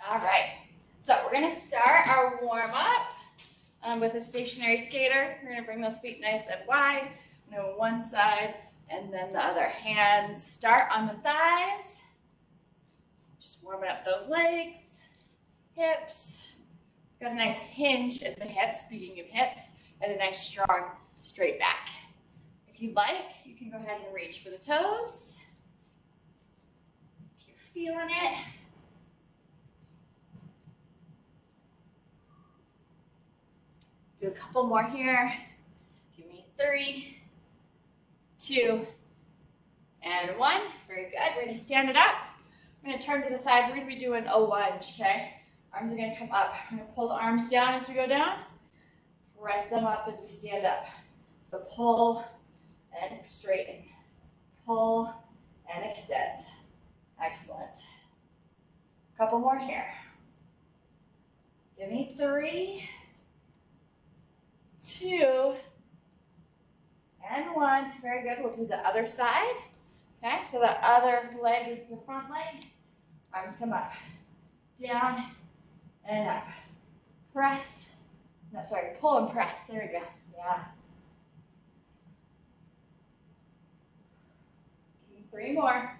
All right, so we're gonna start our warm up with a stationary skater. We're gonna bring those feet nice and wide, one side and then the other. Hands start on the thighs, just warming up those legs, hips. Got a nice hinge at the hips, speaking of hips, and a nice strong straight back. If you'd like, you can go ahead and reach for the toes. If you're feeling it. Do a couple more here. Give me 3, 2, and 1. Very good. We're going to stand it up. We're going to turn to the side. We're going to be doing a lunge, okay? Arms are going to come up. We're going to pull the arms down as we go down. Press them up as we stand up. So pull and straighten. Pull and extend. Excellent. A couple more here. Give me 3, 2, and 1. Very good. We'll do the other side. Okay, so the other leg is the front leg. Arms come up, down, and up. Press. No, sorry, pull and press. There we go. Yeah. 3 more.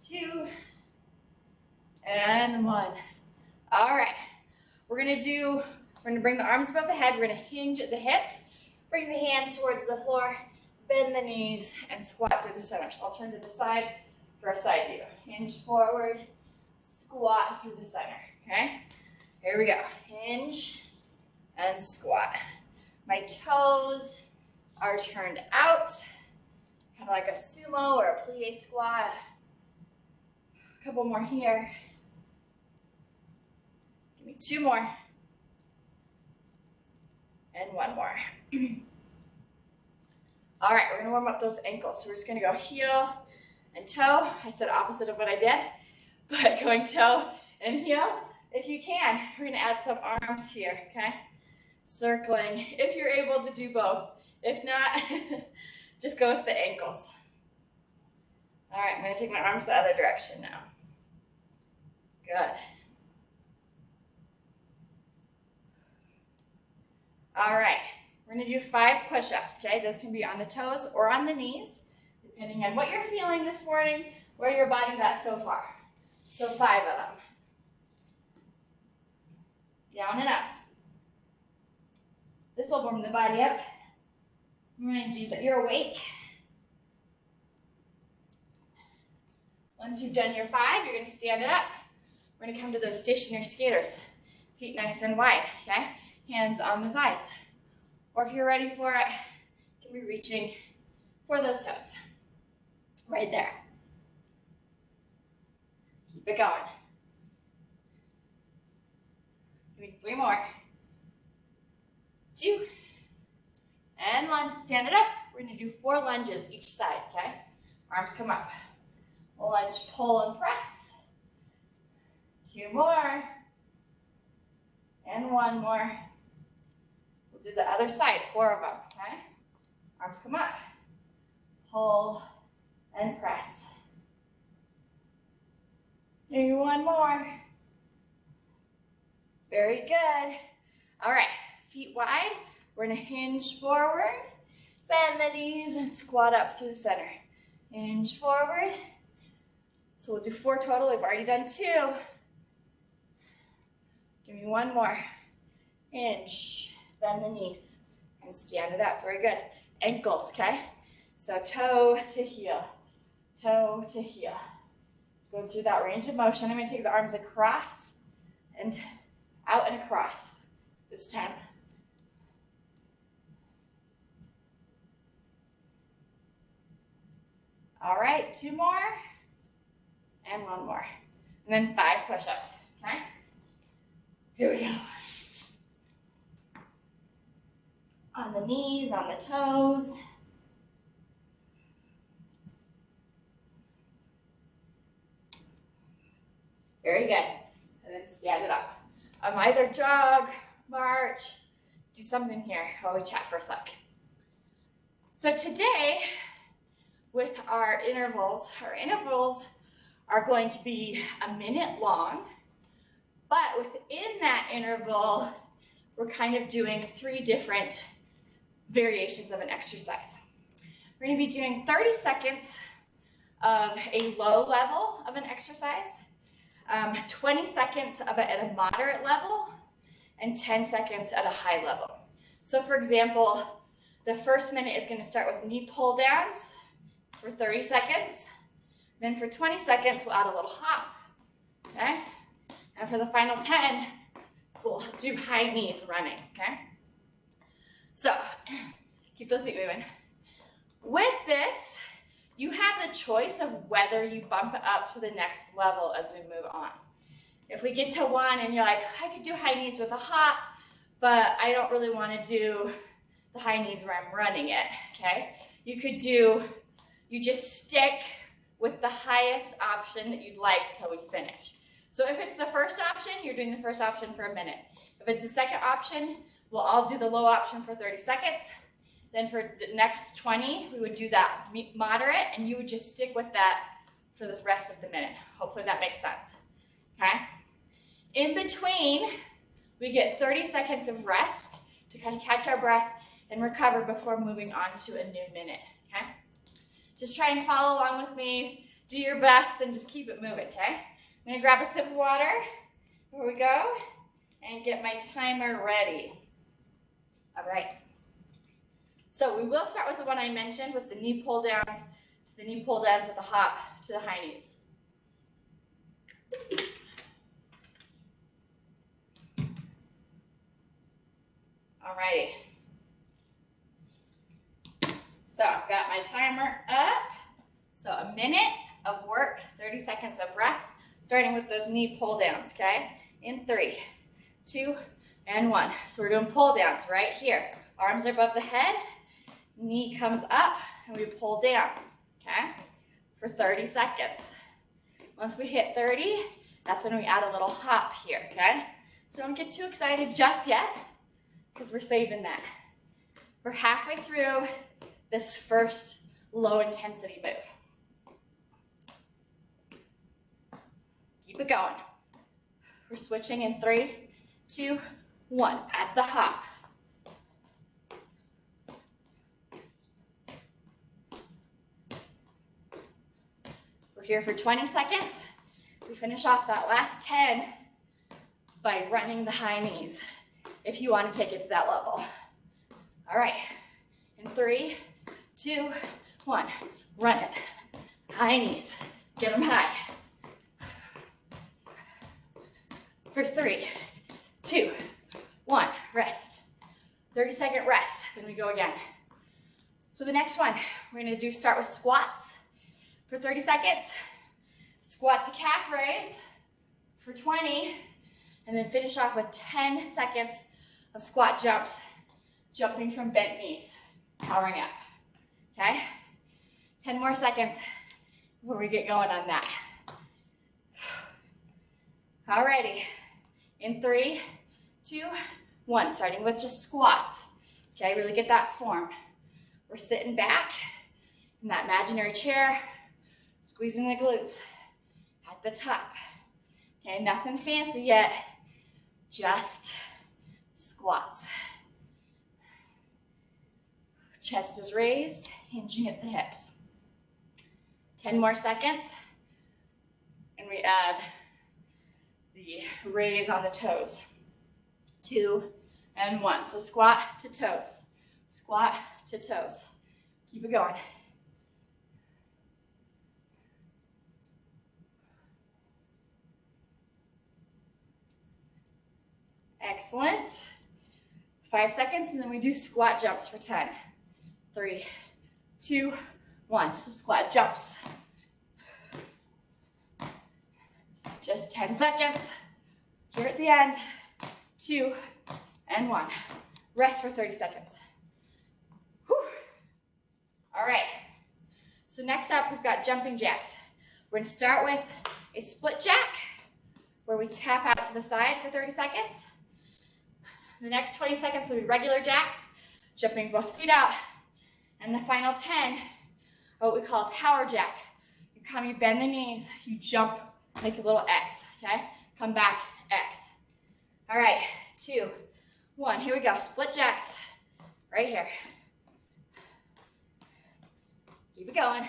2, and 1. All right. We're going to bring the arms above the head. We're going to hinge at the hips. Bring the hands towards the floor. Bend the knees and squat through the center. So I'll turn to the side for a side view. Hinge forward, squat through the center. Okay? Here we go. Hinge and squat. My toes are turned out, kind of like a sumo or a plie squat. A couple more here. Give me 2 more. And 1 more. All right, we're gonna warm up those ankles. So we're just gonna go heel and toe. I said opposite of what I did, but going toe and heel if you can. We're gonna add some arms here, okay? Circling, if you're able to do both. If not, just go with the ankles. All right, I'm gonna take my arms the other direction now. Good. All right, we're gonna do 5 push-ups, okay? Those can be on the toes or on the knees, depending on what you're feeling this morning, where your body's at so far. So 5 of them. Down and up. This will warm the body up. Remind you that you're awake. Once you've done your 5, you're gonna stand it up. We're gonna come to those stationary skaters. Feet nice and wide, okay? Hands on the thighs. Or if you're ready for it, you can be reaching for those toes. Right there. Keep it going. Give me 3 more. 2, and 1. Stand it up. We're gonna do 4 lunges each side, okay? Arms come up. Lunge, pull, and press. 2 more. And 1 more. We'll do the other side, 4 of them, okay? Arms come up. Pull and press. Maybe 1 more. Very good. All right, feet wide. We're gonna hinge forward, bend the knees, and squat up through the center. Hinge forward. So we'll do 4 total. We've already done 2. Give me 1 more. Hinge, bend the knees, and stand it up. Very good. Ankles, okay? So toe to heel, toe to heel. Let's go through that range of motion. I'm gonna take the arms across and out and across this time. All right, 2 more, and 1 more. And then 5 push-ups, okay? Here we go. On the knees, on the toes. Very good. And then stand it up. Either jog, march, do something here while we chat for a sec. So today, with our intervals are going to be a minute long, but within that interval, we're kind of doing 3 different variations of an exercise. We're going to be doing 30 seconds of a low level of an exercise, 20 seconds of it at a moderate level, and 10 seconds at a high level. So for example, the first minute is going to start with knee pull downs for 30 seconds. Then for 20 seconds, we'll add a little hop, okay? And for the final 10, we'll do high knees running, okay? So, keep those feet moving. With this, you have the choice of whether you bump it up to the next level as we move on. If we get to 1 and you're like, I could do high knees with a hop, but I don't really want to do the high knees where I'm running it, okay? You just stick with the highest option that you'd like till we finish. So if it's the first option, you're doing the first option for a minute. If it's the second option, we'll all do the low option for 30 seconds. Then for the next 20, we would do that moderate, and you would just stick with that for the rest of the minute. Hopefully that makes sense, okay? In between, we get 30 seconds of rest to kind of catch our breath and recover before moving on to a new minute, okay? Just try and follow along with me, do your best, and just keep it moving, okay? I'm gonna grab a sip of water, here we go, and get my timer ready. All right. So we will start with the one I mentioned with the knee pull downs to the knee pull downs with the hop to the high knees. All righty. So I've got my timer up. So a minute of work, 30 seconds of rest, starting with those knee pull downs, okay? In 3, 2, and 1. So we're doing pull downs right here. Arms are above the head, knee comes up, and we pull down, okay? For 30 seconds. Once we hit 30, that's when we add a little hop here, okay? So don't get too excited just yet, because we're saving that. We're halfway through this first low intensity move. Keep it going. We're switching in 3, 2, 1. At the hop. We're here for 20 seconds. We finish off that last 10 by running the high knees, if you want to take it to that level. All right, in 3, 2, 1, run it. High knees, get them high. For 3, 2, 1, rest. 30-second rest, then we go again. So the next one, we're gonna start with squats for 30 seconds. Squat to calf raise for 20, and then finish off with 10 seconds of squat jumps, jumping from bent knees, powering up, okay? 10 more seconds before we get going on that. Alrighty, in 3, 2, 1, starting with just squats, okay? Really get that form. We're sitting back in that imaginary chair, squeezing the glutes at the top. Okay, nothing fancy yet, just squats. Chest is raised, hinging at the hips. 10 more seconds, and we add the raise on the toes. 2 and 1. So squat to toes, squat to toes. Keep it going. Excellent. 5 seconds, and then we do squat jumps for 10. 3, 2, 1. So squat jumps. Just 10 seconds. Here at the end. 2 and 1. Rest for 30 seconds. Whew. All right. So next up, we've got jumping jacks. We're going to start with a split jack, where we tap out to the side for 30 seconds. The next 20 seconds will be regular jacks, jumping both feet out. And the final 10 are what we call a power jack. You You bend the knees, you jump, make a little X, okay? Come back, X. All right, 2, 1, here we go. Split jacks, right here. Keep it going.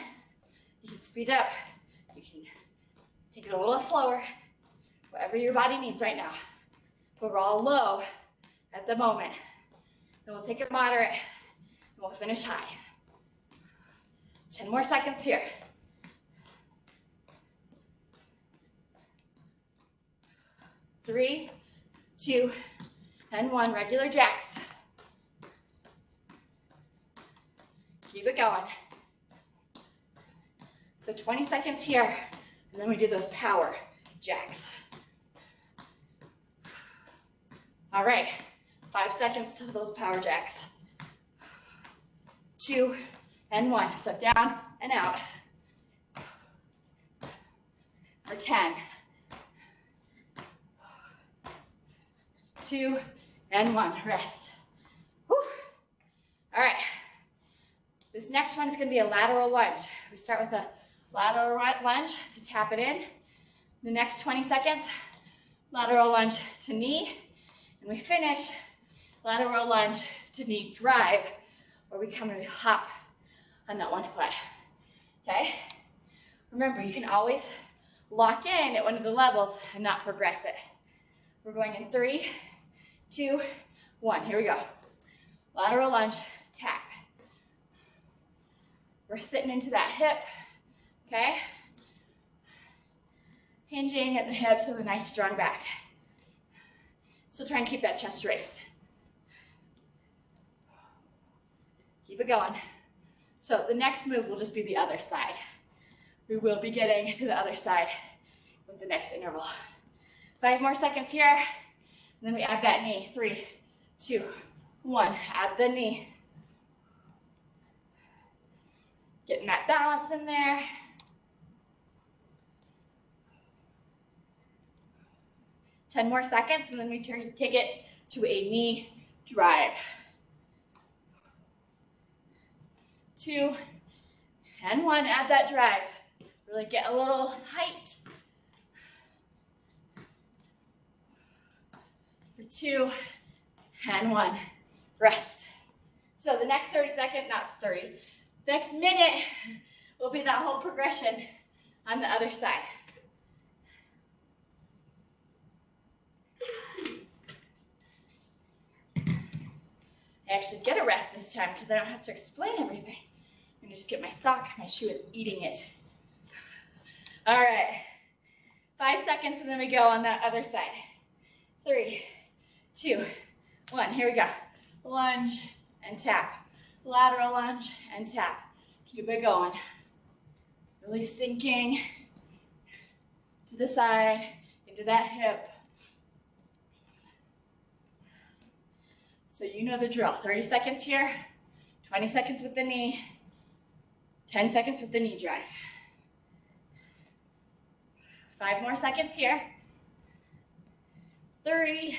You can speed up. You can take it a little slower, whatever your body needs right now. But we're all low at the moment. Then we'll take it moderate, and we'll finish high. 10 more seconds here. 3, 2, and 1. Regular jacks. Keep it going. So 20 seconds here, and then we do those power jacks. All right, 5 seconds to those power jacks. 2, and 1. So down and out. For 10. 2, and 1. Rest. Whew. All right. This next one is going to be a lateral lunge. We start with a lateral lunge to tap it in. The next 20 seconds, lateral lunge to knee. And we finish lateral lunge to knee drive, where we come and we hop on that one foot. Okay? Remember, you can always lock in at one of the levels and not progress it. We're going in 3, 2, 1. Here we go. Lateral lunge, tap. We're sitting into that hip, okay? Hinging at the hips with a nice strong back. So try and keep that chest raised. Keep it going. So the next move will just be the other side. We will be getting to the other side with the next interval. 5 more seconds here, and then we add that knee. 3, 2, 1. Add the knee. Getting that balance in there. Ten more seconds, and then we take it to a knee drive. 2, and 1. Add that drive. Really get a little height. For 2, and 1. Rest. So the next 30 seconds, not 30, next minute will be that whole progression on the other side. I actually get a rest this time because I don't have to explain everything. I'm gonna just get my sock, my shoe is eating it. All right, 5 seconds and then we go on that other side. 3, 2, 1, here we go. Lunge and tap. Lateral lunge and tap. Keep it going. Really sinking to the side, into that hip. So you know the drill. 30 seconds here, 20 seconds with the knee, 10 seconds with the knee drive. 5 more seconds here. 3,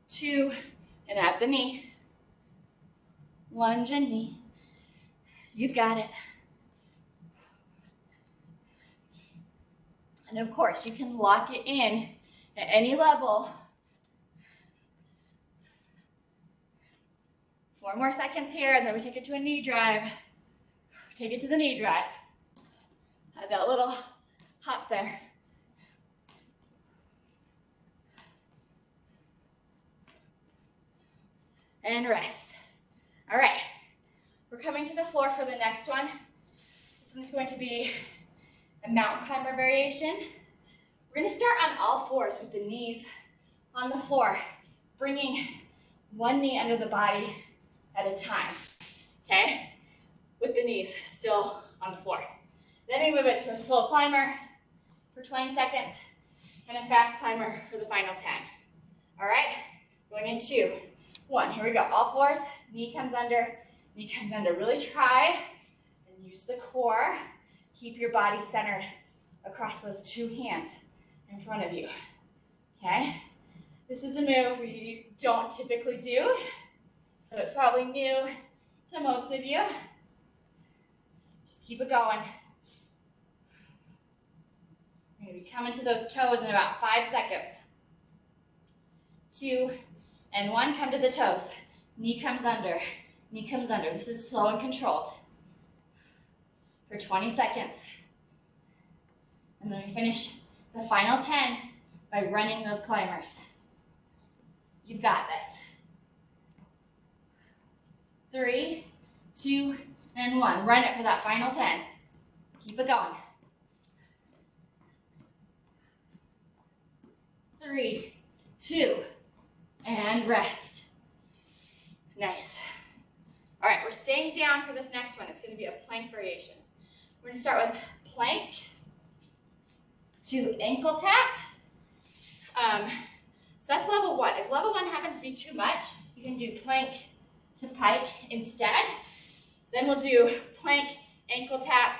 2, and add the knee. Lunge and knee. You've got it. And of course, you can lock it in at any level. 4 more seconds here, and then we take it to a knee drive. Take it to the knee drive. Have that little hop there. And rest. All right, we're coming to the floor for the next one. This one's going to be a mountain climber variation. We're going to start on all fours with the knees on the floor, bringing one knee under the body at a time, okay? With the knees still on the floor. Then we move it to a slow climber for 20 seconds and a fast climber for the final 10. All right, going in 2, 1, here we go. All fours, knee comes under, knee comes under. Really try and use the core. Keep your body centered across those 2 hands in front of you, okay? This is a move we don't typically do, so it's probably new to most of you. Just keep it going. Maybe come into those toes in about 5 seconds. 2 and 1, come to the toes. Knee comes under, knee comes under. This is slow and controlled. For 20 seconds. And then we finish the final 10 by running those climbers. You've got this. 3, 2, and 1. Run it for that final 10. Keep it going. 3, 2, and rest. Nice. All right, we're staying down for this next one. It's going to be a plank variation. We're going to start with plank to ankle tap. So that's level 1. If level 1 happens to be too much, you can do plank to pike instead. Then we'll do plank, ankle tap,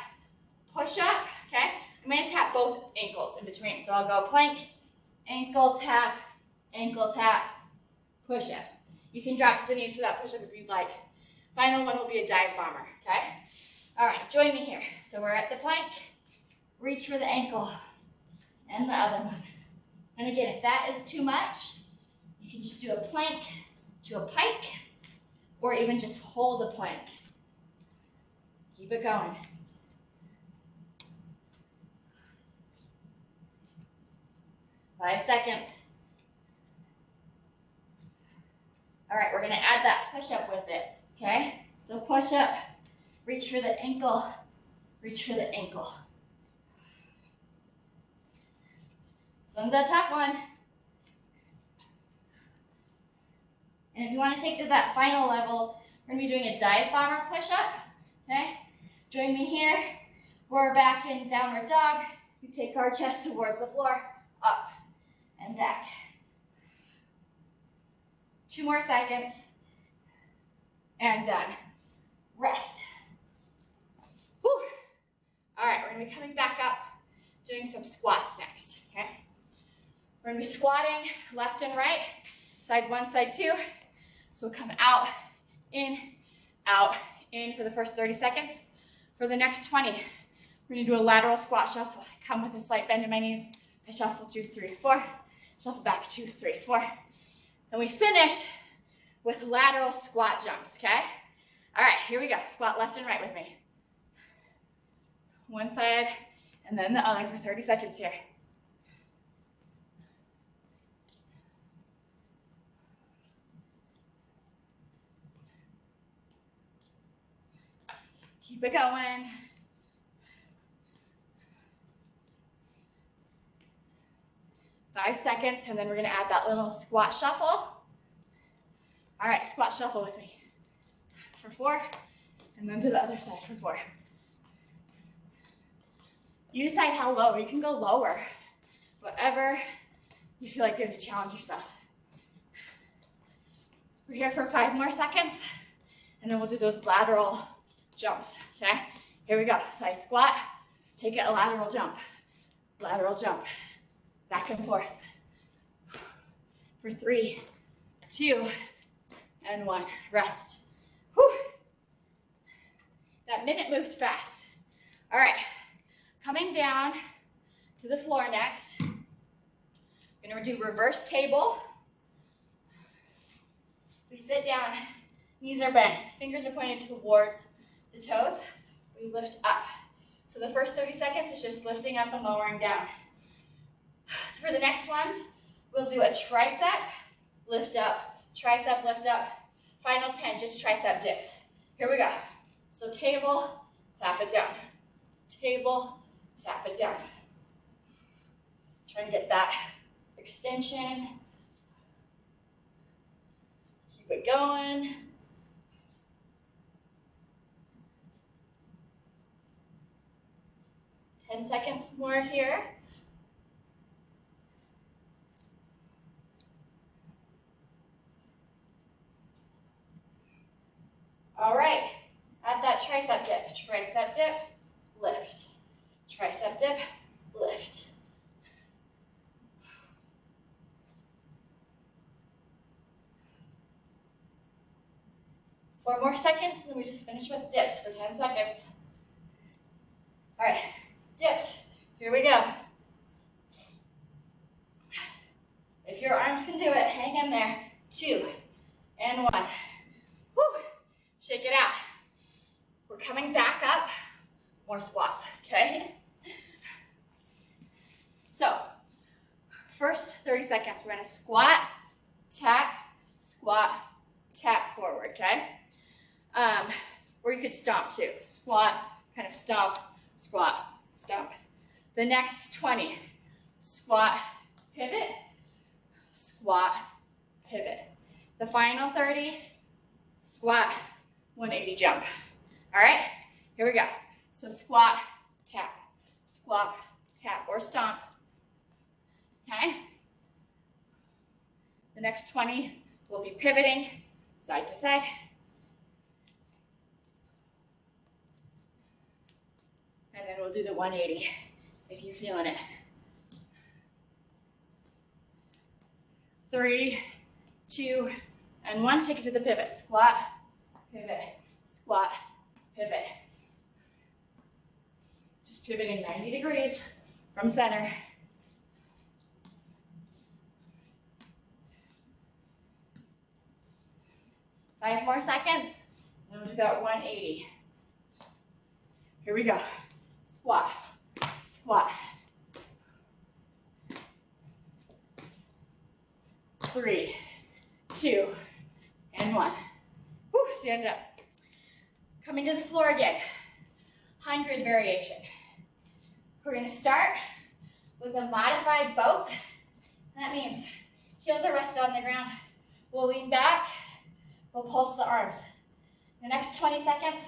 push up, okay? I'm going to tap both ankles in between. So I'll go plank, ankle tap, push up. You can drop to the knees for that push up if you'd like. Final one will be a dive bomber, okay? All right, join me here. So we're at the plank, reach for the ankle, and the other one. And again, if that is too much, you can just do a plank to a pike, or even just hold a plank. Keep it going. Five seconds. All right, we're gonna add that push up with it, okay? So push up, reach for the ankle, reach for the ankle. This one's a tough one. And if you want to take to that final level, we're going to be doing a dive bomber push-up, okay? Join me here. We're back in downward dog. We take our chest towards the floor, up and back. 2 more seconds. And done. Rest. Whew. All right, we're going to be coming back up, doing some squats next, okay? We're going to be squatting left and right, side 1, side 2. So we'll come out, in for the first 30 seconds. For the next 20, we're going to do a lateral squat shuffle. I come with a slight bend in my knees. I shuffle 2, 3, 4. Shuffle back 2, 3, 4. And we finish with lateral squat jumps, okay? All right, here we go. Squat left and right with me. One side and then the other for 30 seconds here. Keep it going. Five seconds, and then we're gonna add that little squat shuffle. All right, squat shuffle with me. For 4, and then to the other side for 4. You decide how low. You can go lower. Whatever you feel like doing to challenge yourself. We're here for 5 more seconds, and then we'll do those lateral jumps, okay? Here we go. So I squat, take it a lateral jump, back and forth. For 3, 2, and 1. Rest. Whew. That minute moves fast. All right, coming down to the floor next. We're gonna do reverse table. We sit down, knees are bent, fingers are pointed towards the toes. We lift up. So the first 30 seconds is just lifting up and lowering down. For the next ones, we'll do a tricep, lift up, tricep, lift up. Final 10, just tricep dips. Here we go. So table, tap it down. Table, tap it down. Trying to get that extension. Keep it going. Ten seconds more here. All right, add that tricep dip. Tricep dip, lift. Tricep dip, lift. Four more seconds, and then we just finish with dips for 10 seconds. All right, dips, here we go. If your arms can do it, hang in there. 2 and 1. Woo. Shake it out. We're coming back up. More squats, okay? So, first 30 seconds, we're gonna squat, tap, forward, okay? Or you could stomp too. Squat, kind of stomp, squat, stomp. The next 20, squat, pivot, squat, pivot. The final 30, squat, 180 jump. All right, here we go. So squat, tap, or stomp. Okay? The next 20 will be pivoting side to side. And then we'll do the 180 if you're feeling it. 3, 2, and 1. Take it to the pivot. Squat, pivot, squat, pivot. Just pivoting 90 degrees from center. Five more seconds, and we'll do that 180. Here we go. Squat, squat. 3, 2, and 1. Woo, stand up. Coming to the floor again. 100 variation. We're gonna start with a modified boat. That means heels are rested on the ground. We'll lean back, we'll pulse the arms. The next 20 seconds,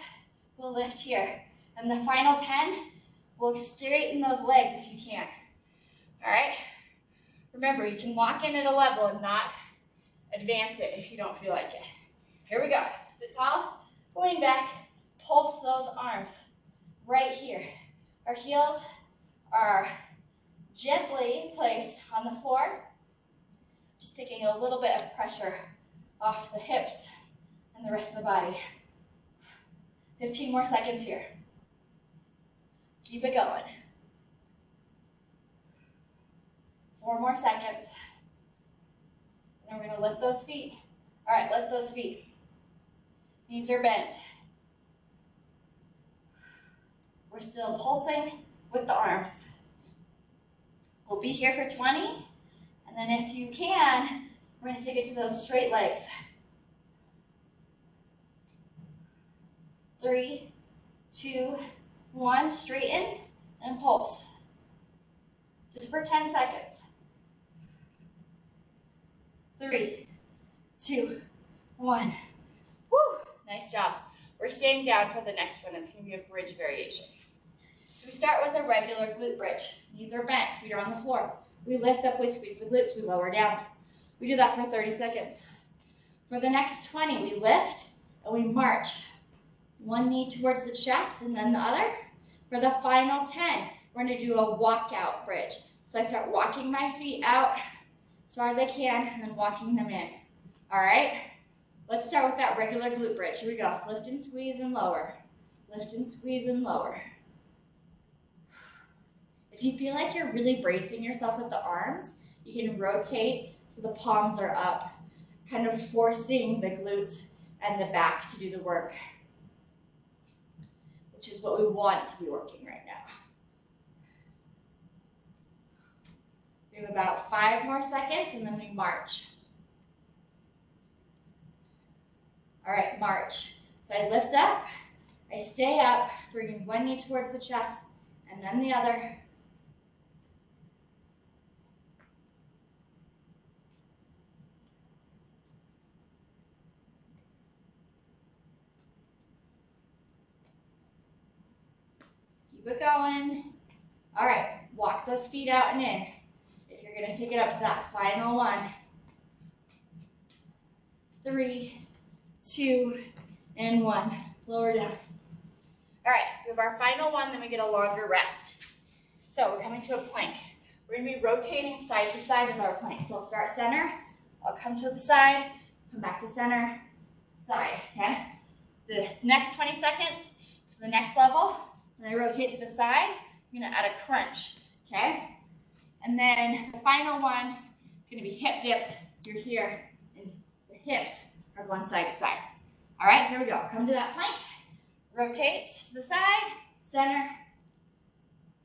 we'll lift here. And the final 10, we'll straighten those legs if you can. All right? Remember, you can lock in at a level and not advance it if you don't feel like it. Here we go. Sit tall, lean back, pulse those arms right here. Our heels are gently placed on the floor, just taking a little bit of pressure off the hips and the rest of the body. 15 more seconds here. Keep it going. 4 more seconds. And then we're gonna lift those feet. All right, lift those feet. Knees are bent. We're still pulsing with the arms. We'll be here for 20, and then if you can, we're gonna take it to those straight legs. 3, 2, 1, straighten and pulse. Just for 10 seconds. 3, 2, 1. Woo, nice job. We're staying down for the next one. It's gonna be a bridge variation. So we start with a regular glute bridge. Knees are bent, feet are on the floor. We lift up, we squeeze the glutes, we lower down. We do that for 30 seconds. For the next 20, we lift and we march. One knee towards the chest and then the other. For the final 10, we're gonna do a walkout bridge. So I start walking my feet out as far as I can and then walking them in. All right? Let's start with that regular glute bridge. Here we go. Lift and squeeze and lower. Lift and squeeze and lower. If you feel like you're really bracing yourself with the arms, you can rotate so the palms are up, kind of forcing the glutes and the back to do the work, which is what we want to be working right now. We have about 5 more seconds and then we march. All right, march. So I lift up, I stay up, bringing one knee towards the chest and then the other. Keep it going. All right, walk those feet out and in. If you're gonna take it up to that final one. 3, 2, and 1. Lower down. All right, we have our final one, then we get a longer rest. So we're coming to a plank. We're gonna be rotating side to side with our plank. So I'll start center, I'll come to the side, come back to center, side, okay? The next 20 seconds, so the next level, when I rotate to the side, I'm gonna add a crunch, okay? And then the final one, it's gonna be hip dips. You're here, and the hips are going side to side. All right, here we go. Come to that plank. Rotate to the side, center,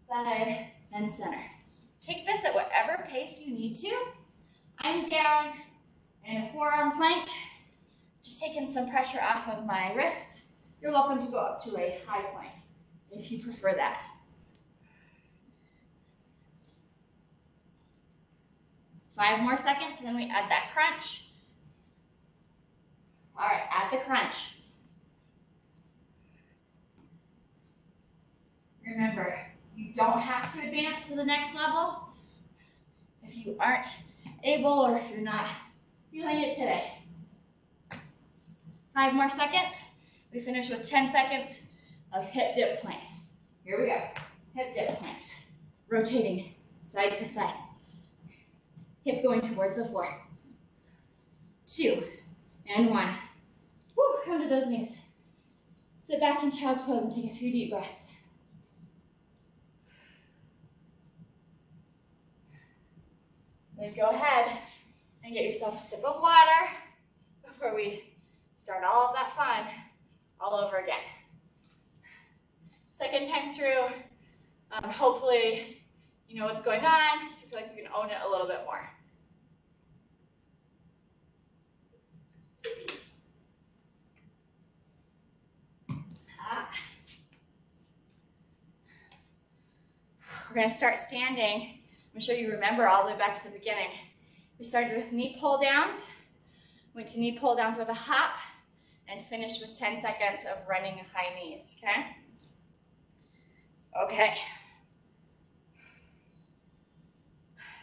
side, and center. Take this at whatever pace you need to. I'm down in a forearm plank, just taking some pressure off of my wrists. You're welcome to go up to a high plank if you prefer that. Five more seconds, and then we add that crunch. All right, add the crunch. Remember, you don't have to advance to the next level if you aren't able or if you're not feeling it today. 5 more seconds. We finish with 10 seconds of hip dip planks. Here we go. Hip dip planks. Rotating side to side. Hip going towards the floor. 2 and 1. Woo, come to those knees. Sit back in child's pose and take a few deep breaths. Then go ahead and get yourself a sip of water before we start all of that fun all over again. Second time through, hopefully you know what's going on. You feel like you can own it a little bit more. We're going to start standing. I'm sure you remember all the way back to the beginning. We started with knee pull downs, went to knee pull downs with a hop, and finished with 10 seconds of running high knees, okay? Okay.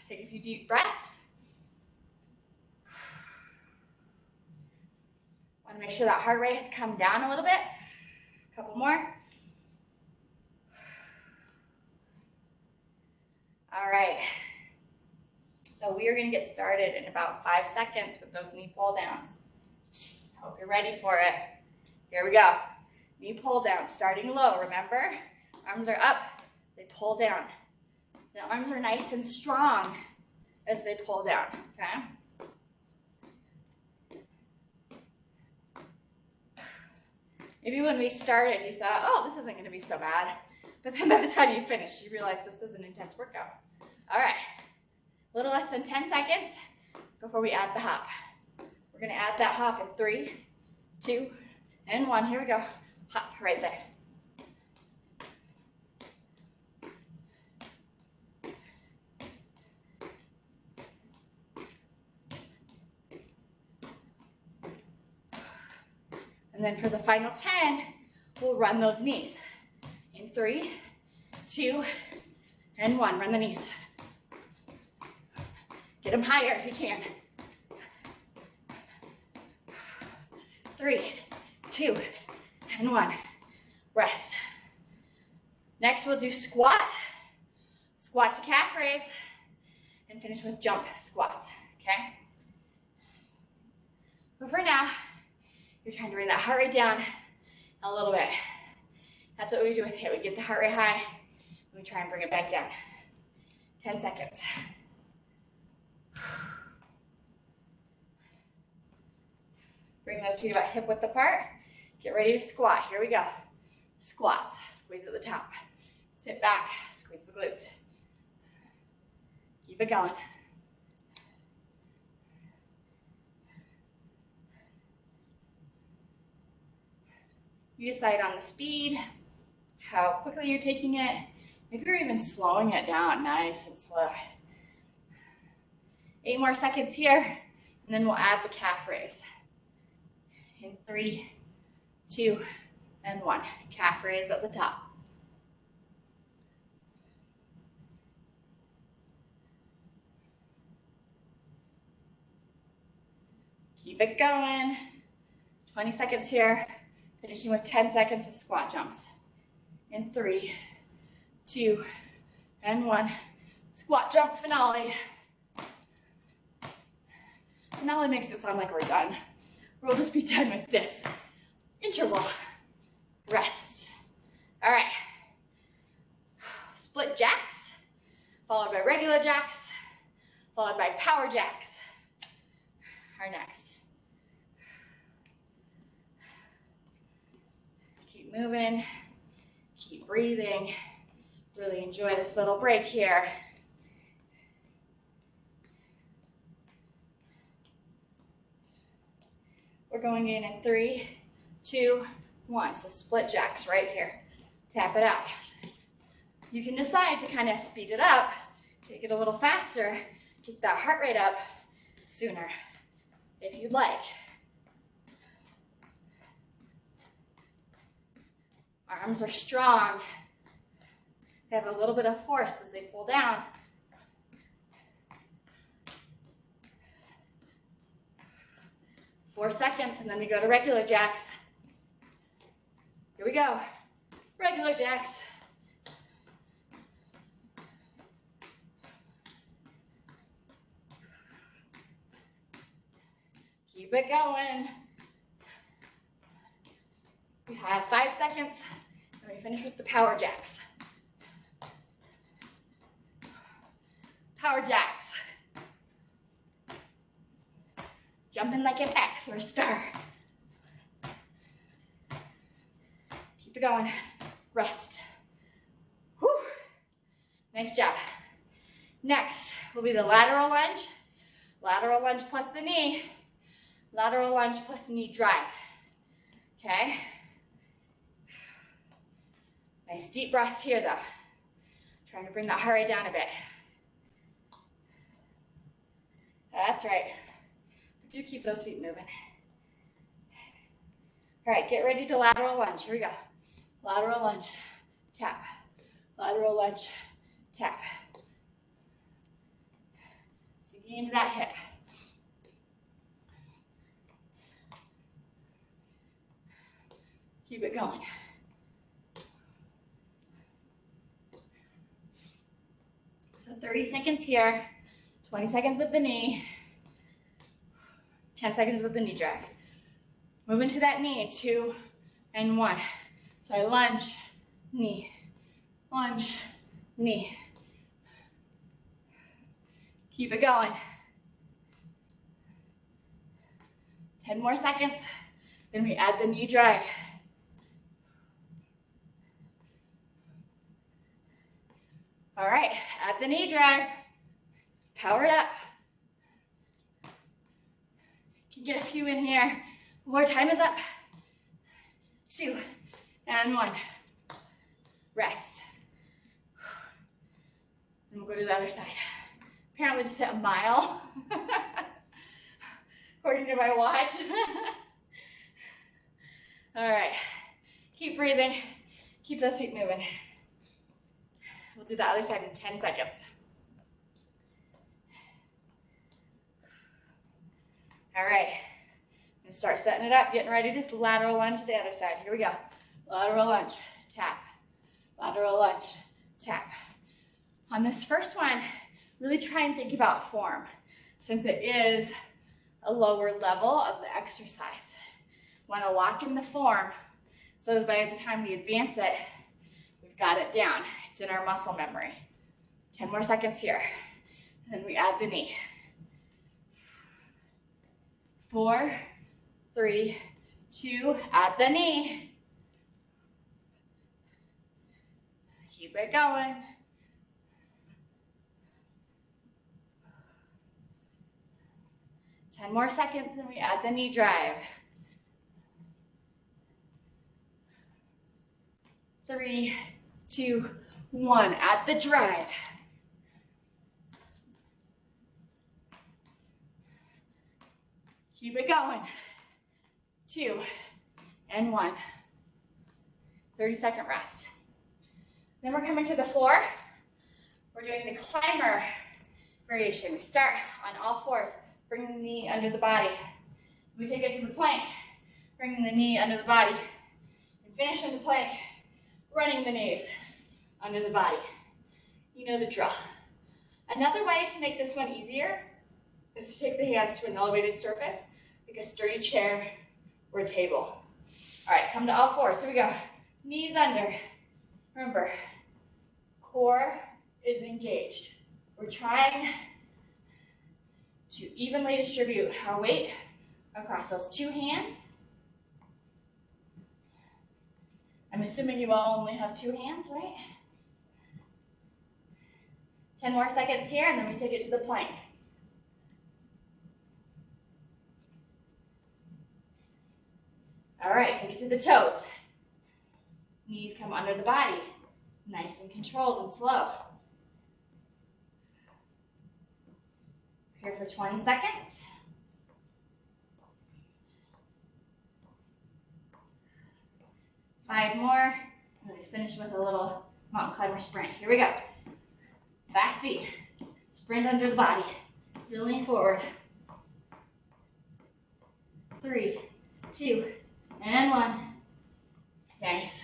Take a few deep breaths. Want to make sure that heart rate has come down a little bit. A couple more. All right, so we are going to get started in about 5 seconds with those knee pull downs. I hope you're ready for it. Here we go. Knee pull down, starting low, remember? Arms are up, they pull down. The arms are nice and strong as they pull down, okay? Maybe when we started, you thought, oh, this isn't going to be so bad. But then by the time you finish, you realize this is an intense workout. All right, a little less than 10 seconds before we add the hop. We're gonna add that hop in 3, 2, and 1. Here we go. Hop right there. And then for the final 10, we'll run those knees. In 3, 2, and 1. Run the knees. Get them higher if you can. 3, 2, and 1. Rest. Next, we'll do squat. Squat to calf raise, and finish with jump squats, okay? But for now, you're trying to bring that heart rate down a little bit. That's what we do with HIIT. We get the heart rate high, and we try and bring it back down. 10 seconds. Bring those feet about hip width apart. Get ready to squat. Here we go. Squats. Squeeze at the top. Sit back. Squeeze the glutes. Keep it going. You decide on the speed, how quickly you're taking it. Maybe you're even slowing it down nice and slow. 8 more seconds here, and then we'll add the calf raise. In 3, 2, and 1. Calf raise at the top. Keep it going. 20 seconds here, finishing with 10 seconds of squat jumps. In 3, 2, and 1. Squat jump finale. Finale makes it sound like we're done. We'll just be done with this interval. Rest. All right. Split jacks, followed by regular jacks, followed by power jacks are next. Keep moving, keep breathing. Really enjoy this little break here. We're going in 3, 2, 1. So split jacks right here. Tap it out. You can decide to kind of speed it up, take it a little faster, get that heart rate up sooner if you'd like. Arms are strong. They have a little bit of force as they pull down. Four seconds, and then we go to regular jacks. Here we go. Regular jacks. Keep it going. We have 5 seconds, and we finish with the power jacks. Power jacks. Jumping like an X or a star. Keep it going. Rest. Whew. Nice job. Next will be the lateral lunge. Lateral lunge plus the knee. Lateral lunge plus knee drive. Okay? Nice deep breaths here though. Trying to bring that heart rate down a bit. That's right. Do keep those feet moving. All right, get ready to lateral lunge. Here we go. Lateral lunge, tap. Lateral lunge, tap. Sinking into that hip. Keep it going. So 30 seconds here, 20 seconds with the knee, 10 seconds with the knee drag. Move into that knee, 2 and 1. So I lunge, knee, lunge, knee. Keep it going. 10 more seconds, then we add the knee drive. All right, add the knee drive. Power it up. You can get a few in here. More time is up. 2 and 1. Rest. And we'll go to the other side. Apparently just hit a mile. According to my watch. All right. Keep breathing. Keep those feet moving. We'll do the other side in 10 seconds. All right. I'm gonna start setting it up, getting ready to lateral lunge to the other side. Here we go. Lateral lunge, tap. Lateral lunge, tap. On this first one, really try and think about form, since it is a lower level of the exercise. Want to lock in the form so that by the time we advance it, we've got it down. It's in our muscle memory. 10 more seconds here. And then we add the knee. 4, 3, 2, add the knee. Keep it going. Ten more seconds, and we add the knee drive. 3, 2, 1, add the drive. Keep it going. 2 and 1. 30-second rest. Then we're coming to the floor. We're doing the climber variation. We start on all fours, bringing the knee under the body. We take it to the plank, bringing the knee under the body, and finish in the plank, running the knees under the body. You know the drill. Another way to make this one easier is to take the hands to an elevated surface, like a sturdy chair or a table. All right, come to all fours. Here we go. Knees under. Remember, core is engaged. We're trying to evenly distribute our weight across those two hands. I'm assuming you all only have two hands, right? 10 more seconds here, and then we take it to the plank. All right, take it to the toes. Knees come under the body, nice and controlled and slow. Here for 20 seconds. Five more, and then we finish with a little mountain climber sprint. Here we go. Fast feet, sprint under the body, still lean forward. 3, 2, and 1. Nice.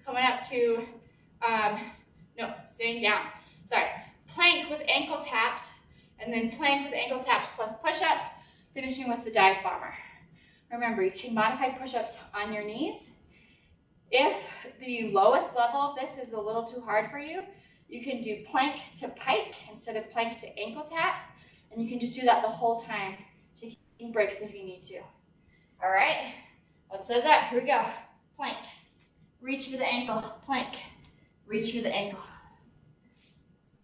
Coming up to, staying down. Sorry, plank with ankle taps, and then plank with ankle taps plus push-up, finishing with the dive bomber. Remember, you can modify push-ups on your knees. If the lowest level of this is a little too hard for you, you can do plank to pike instead of plank to ankle tap, and you can just do that the whole time, taking breaks if you need to. All right, let's set it up. Here we go. Plank, reach for the ankle, plank, reach for the ankle.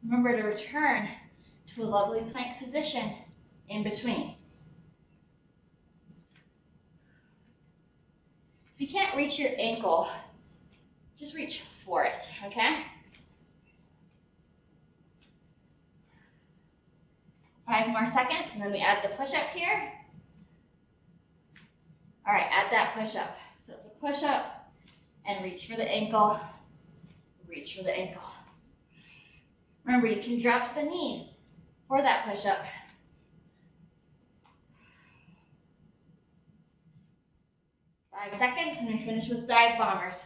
Remember to return to a lovely plank position in between. If you can't reach your ankle, just reach for it, okay? 5 more seconds, and then we add the push-up here. All right, add that push-up. So it's a push-up, and reach for the ankle, reach for the ankle. Remember, you can drop to the knees for that push-up. 5 seconds, and we finish with dive bombers.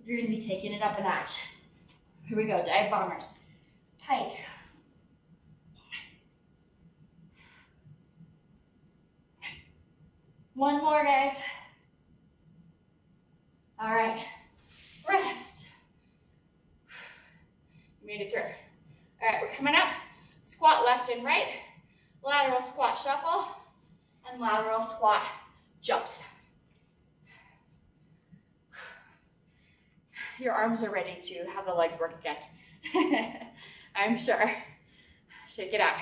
You're going to be taking it up a notch. Here we go, dive bombers. Pike. One more, guys. All right, rest. You made it through. All right, we're coming up. Squat left and right, lateral squat shuffle, and lateral squat jumps. Your arms are ready to have the legs work again. I'm sure. Shake it out.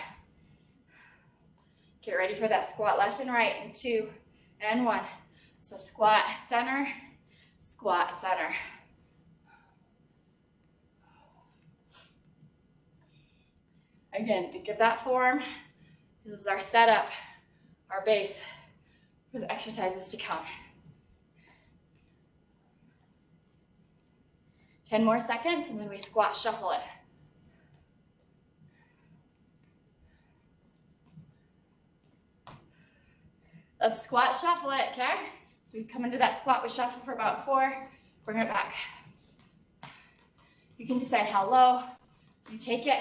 Get ready for that squat left and right in 2 and 1. So squat, center, squat, center. Again, think of that form. This is our setup, our base for the exercises to come. 10 more seconds, and then we squat shuffle it. Let's squat shuffle it, okay? So we come into that squat, we shuffle for about 4, bring it back. You can decide how low you take it.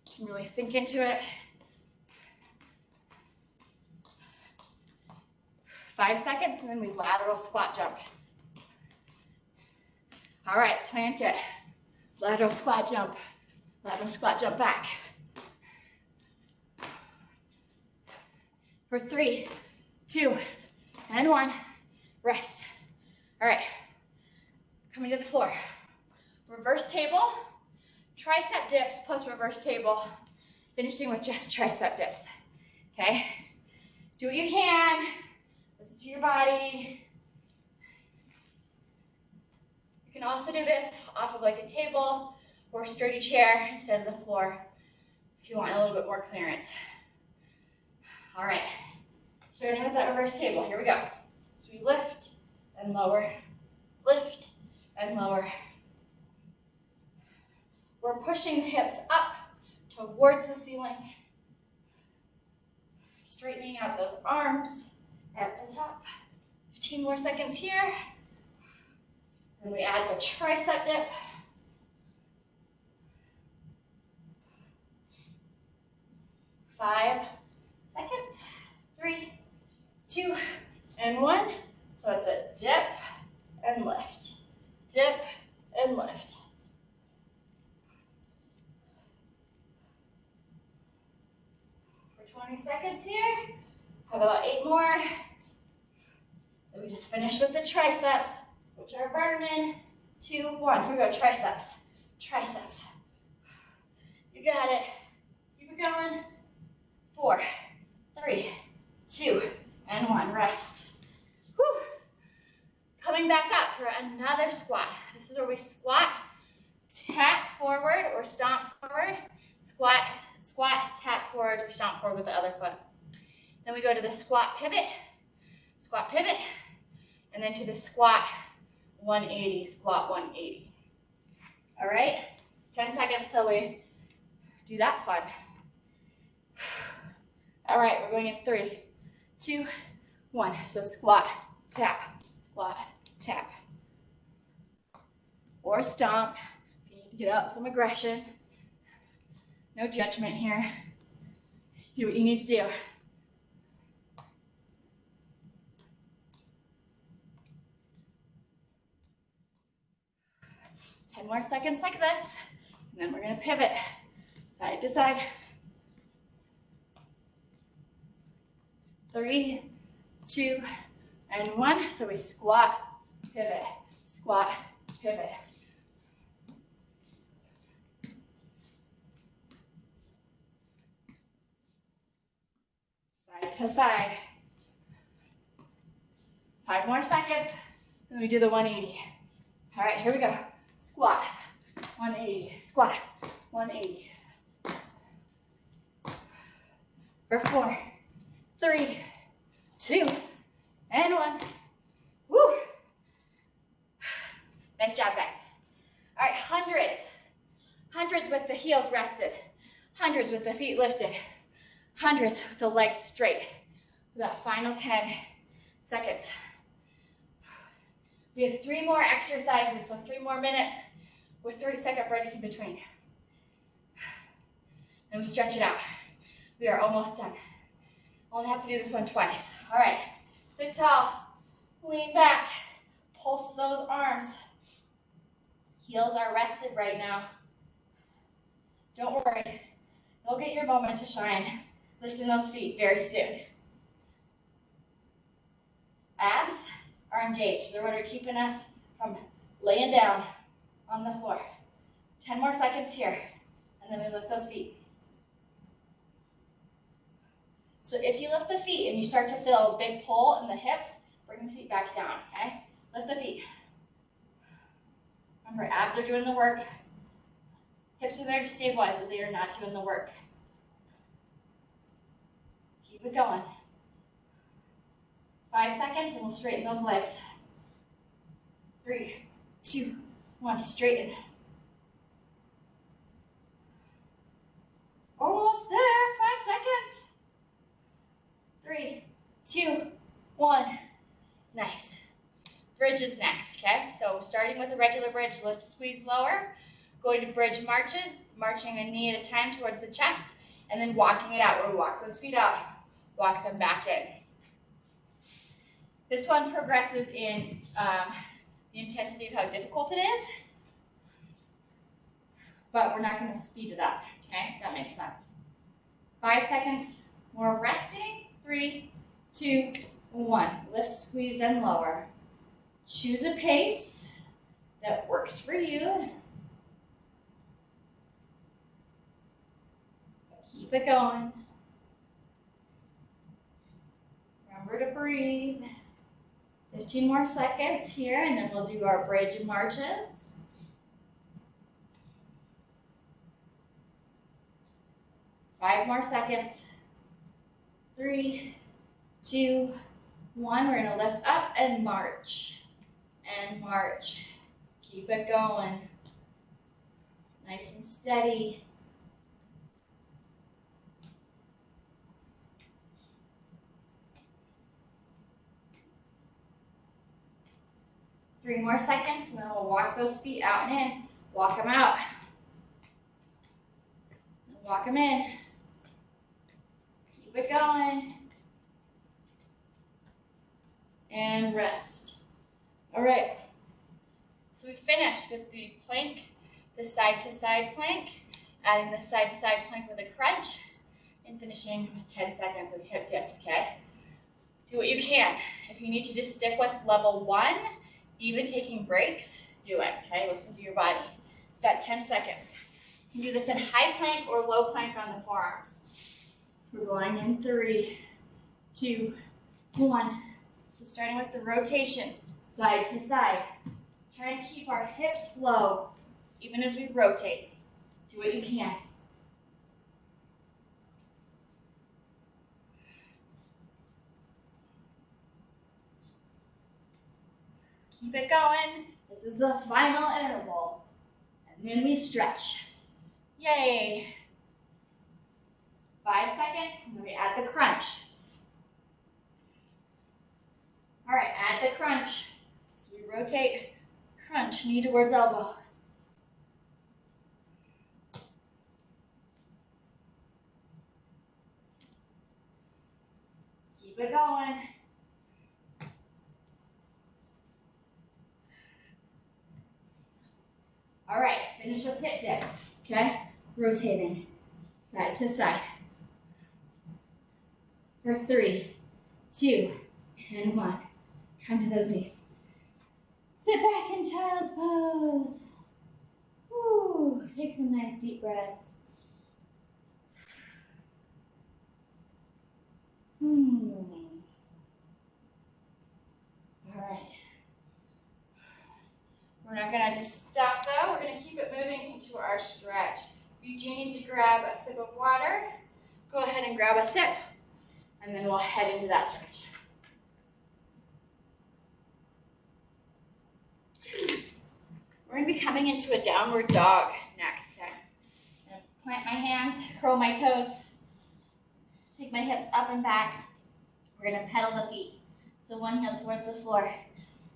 You can really sink into it. 5 seconds, and then we lateral squat jump. All right, plant it. Lateral squat jump back. For 3, 2, and 1, rest. All right, coming to the floor. Reverse table, tricep dips plus reverse table, finishing with just tricep dips, okay? Do what you can, listen to your body. You can also do this off of like a table or a sturdy chair instead of the floor if you want a little bit more clearance. All right, starting with that reverse table, here we go. So we lift and lower, lift and lower. We're pushing the hips up towards the ceiling, straightening out those arms at the top. 15 more seconds here. Then we add the tricep dip. Five seconds. 3, 2, and 1. So it's a dip and lift. Dip and lift. for 20 seconds here. How about 8 more? Then we just finish with the triceps, which are burning. 2, 1. Here we go, triceps, triceps. You got it. Keep it going. 4, 3, 2, and 1. Rest. Whew. Coming back up for another squat. This is where we squat, tap forward or stomp forward, squat, squat, tap forward or stomp forward with the other foot. Then we go to the squat pivot, and then to the squat 180, squat 180. All right, 10 seconds till we do that fun. All right, we're going in 3, 2, 1. So squat, tap, tap. Or stomp if you need to get out some aggression. No judgment here. Do what you need to do. 10 more seconds like this, and then we're going to pivot side to side. 3, 2, and 1. So we squat, pivot, squat, pivot. Side to side. 5 more seconds, and we do the 180. All right, here we go. Squat, 180, squat, 180. For 4, 3, 2, and 1. Woo! Nice job, guys. All right, hundreds with the heels rested, hundreds with the feet lifted, hundreds with the legs straight. For that final 10 seconds. We have 3 more exercises, so 3 more minutes with 30-second breaks in between. And we stretch it out. We are almost done. Only have to do this one twice. All right, sit tall, lean back, pulse those arms. Heels are rested right now. Don't worry, you'll get your moment to shine, lifting those feet very soon. Abs are engaged. They're what are keeping us from laying down on the floor. 10 more seconds here, and then we lift those feet. So if you lift the feet and you start to feel a big pull in the hips, bring the feet back down, okay? Lift the feet. Remember, abs are doing the work. Hips are there to stabilize, but they are not doing the work. Keep it going. 5 seconds, and we'll straighten those legs. 3, 2, 1, straighten. Almost there, 5 seconds. 3, 2, 1. Nice. Bridge is next, okay? So starting with a regular bridge, lift, squeeze, lower. Going to bridge marches, marching a knee at a time towards the chest, and then walking it out, where we walk those feet out, walk them back in. This one progresses in the intensity of how difficult it is, but we're not going to speed it up, okay? That makes sense. 5 seconds more resting. 3, 2, 1. Lift, squeeze, and lower. Choose a pace that works for you. Keep it going. Remember to breathe. 15 more seconds here, and then we'll do our bridge marches. Five more seconds. 3, 2, 1. We're going to lift up and march. And march. Keep it going. Nice and steady. Three more seconds, and then we'll walk those feet out and in. Walk them out. Walk them in. Keep it going. And rest. All right. So we finished with the plank, the side-to-side plank, adding the side-to-side plank with a crunch. and finishing with 10 seconds of hip dips, okay? Do what you can. If you need to just stick with level 1, even taking breaks, do it, okay? Listen to your body. You've got 10 seconds. You can do this in high plank or low plank on the forearms. We're going in 3, 2, 1. So starting with the rotation, side to side. Trying to keep our hips low, even as we rotate. Do what you can. Keep it going. This is the final interval. And then we stretch. Yay. 5 seconds, and then we add the crunch. All right, add the crunch. So we rotate, crunch, knee towards elbow. Keep it going. All right, finish with hip dips, okay? Rotating side to side. For 3, 2, and 1. Come to those knees. Sit back in child's pose. Woo, take some nice deep breaths. All right. We're not gonna just stop though. We're gonna keep it moving into our stretch. If you do need to grab a sip of water, go ahead and grab a sip, and then we'll head into that stretch. We're gonna be coming into a downward dog next. Okay? I'm gonna plant my hands, curl my toes, take my hips up and back. We're gonna pedal the feet. So one heel towards the floor,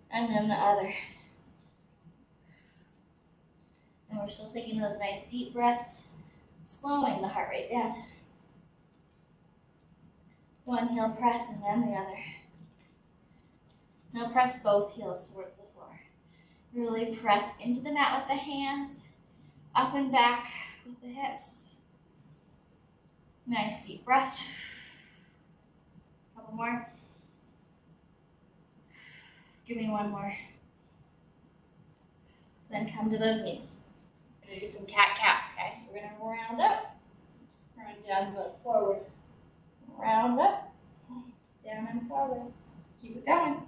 and then the other. And we're still taking those nice deep breaths, slowing the heart rate down. One heel press and then the other. Now press both heels towards the floor. Really press into the mat with the hands, up and back with the hips. Nice deep breath. Couple more. Give me one more. Then come to those knees. We're gonna do some cat-cow, okay? So we're gonna round up, round down, going forward. Round up, down and forward. Keep it going.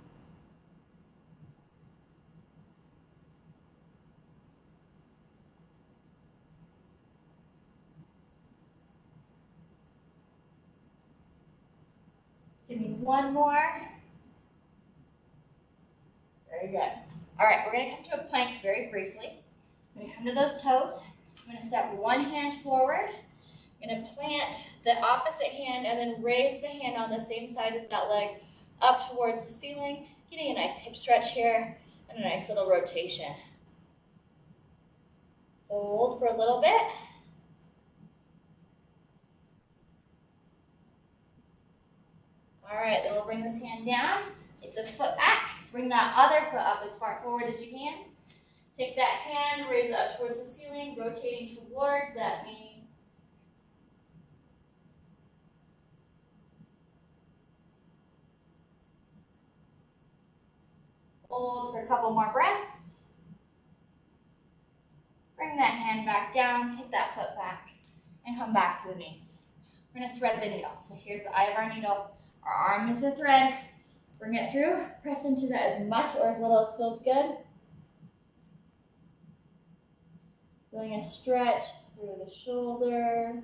Give me one more. Very good. All right, we're gonna come to a plank very briefly. We're gonna come to those toes. I'm gonna step one hand forward. I'm gonna plant the opposite hand and then raise the hand on the same side as that leg up towards the ceiling, getting a nice hip stretch here and a nice little rotation. Hold for a little bit. All right, then we'll bring this hand down, take this foot back, bring that other foot up as far forward as you can. Take that hand, raise it up towards the ceiling, rotating towards that knee. Hold for a couple more breaths. Bring that hand back down, take that foot back, and come back to the knees. We're gonna thread the needle. So here's the eye of our needle. Our arm is the thread. Bring it through, press into that as much or as little as feels good. Feeling a stretch through the shoulder.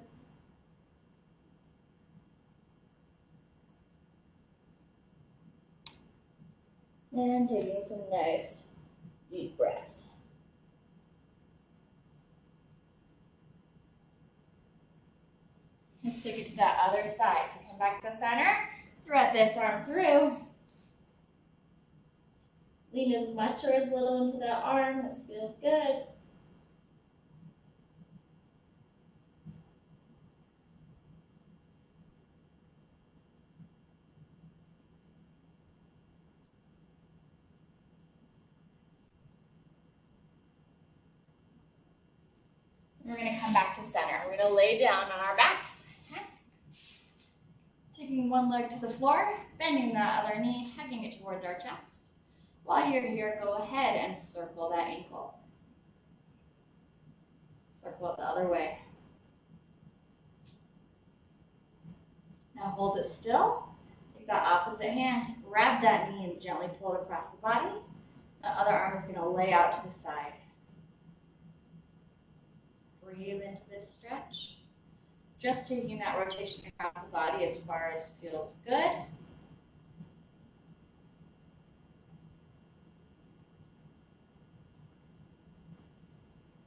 And taking some nice deep breaths. Let's take it to that other side. So come back to center, thread this arm through. Lean as much or as little into that arm. This feels good. We're going to come back to center. We're going to lay down on our backs. Okay? Taking one leg to the floor, bending that other knee, hugging it towards our chest. While you're here, go ahead and circle that ankle. Circle it the other way. Now hold it still. Take that opposite hand, grab that knee and gently pull it across the body. The other arm is going to lay out to the side. Breathe into this stretch. Just taking that rotation across the body as far as feels good.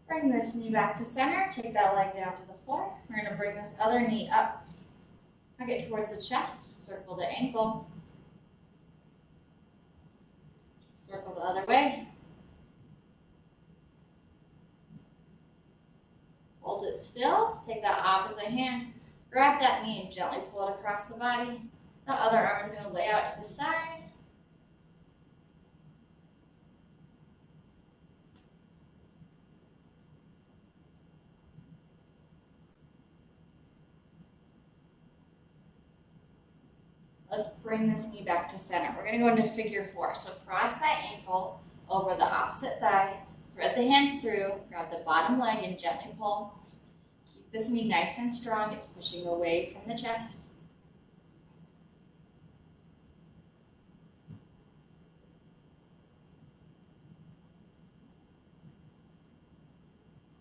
Bring this knee back to center. Take that leg down to the floor. We're going to bring this other knee up. Hug it towards the chest. Circle the ankle. Circle the other way. Hold it still. Take that opposite hand. Grab that knee and gently pull it across the body. The other arm is going to lay out to the side. Let's bring this knee back to center. We're going to go into figure four. So cross that ankle over the opposite thigh. Thread the hands through. Grab the bottom leg and gently pull. Keep this knee nice and strong. It's pushing away from the chest.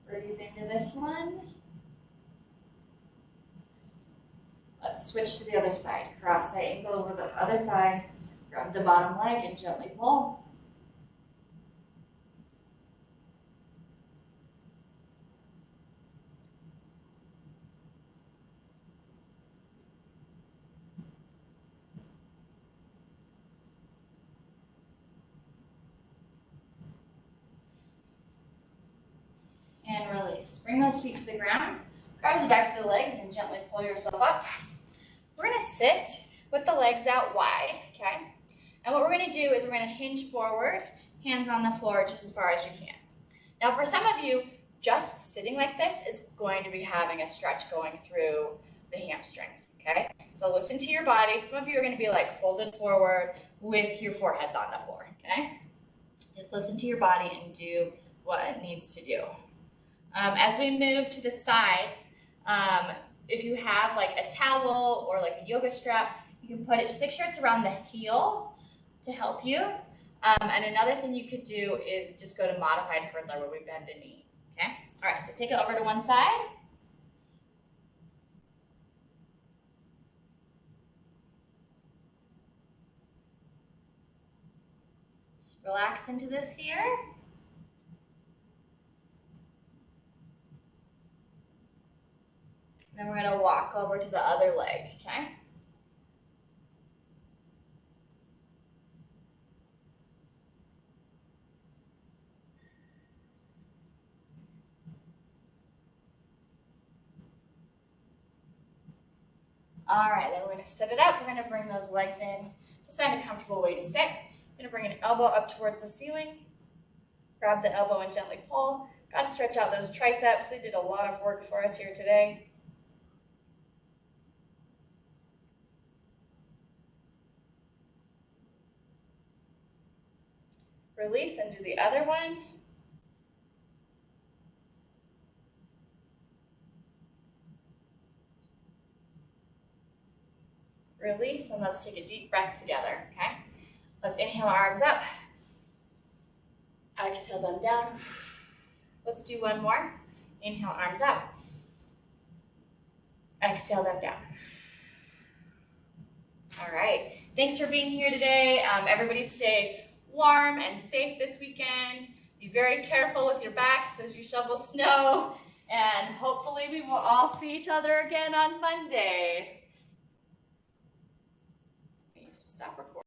Breathe into this one. Let's switch to the other side. Cross that ankle over the other thigh. Grab the bottom leg and gently pull. And release. Bring those feet to the ground. Grab the backs of the legs and gently pull yourself up. We're going to sit with the legs out wide, okay? And what we're going to do is we're going to hinge forward, hands on the floor just as far as you can. Now for some of you, just sitting like this is going to be having a stretch going through the hamstrings, okay? So listen to your body. Some of you are going to be like folded forward with your foreheads on the floor, okay? Just listen to your body and do what it needs to do. As we move to the sides, if you have like a towel or like a yoga strap, you can put it, just make sure it's around the heel to help you. And another thing you could do is just go to modified hurdler where we bend the knee, okay? All right, so take it over to one side. Just relax into this here. Then we're going to walk over to the other leg, okay? All right, then we're going to set it up. We're going to bring those legs in. Just find a comfortable way to sit. I'm going to bring an elbow up towards the ceiling. Grab the elbow and gently pull. Got to stretch out those triceps. They did a lot of work for us here today. Release and do the other one. Release, and let's take a deep breath together, okay? Let's inhale arms up. Exhale them down. Let's do one more. Inhale arms up. Exhale them down. All right, thanks for being here today. Everybody stay warm and safe this weekend. Be very careful with your backs as you shovel snow, and hopefully we will all see each other again on Monday. I need to stop recording.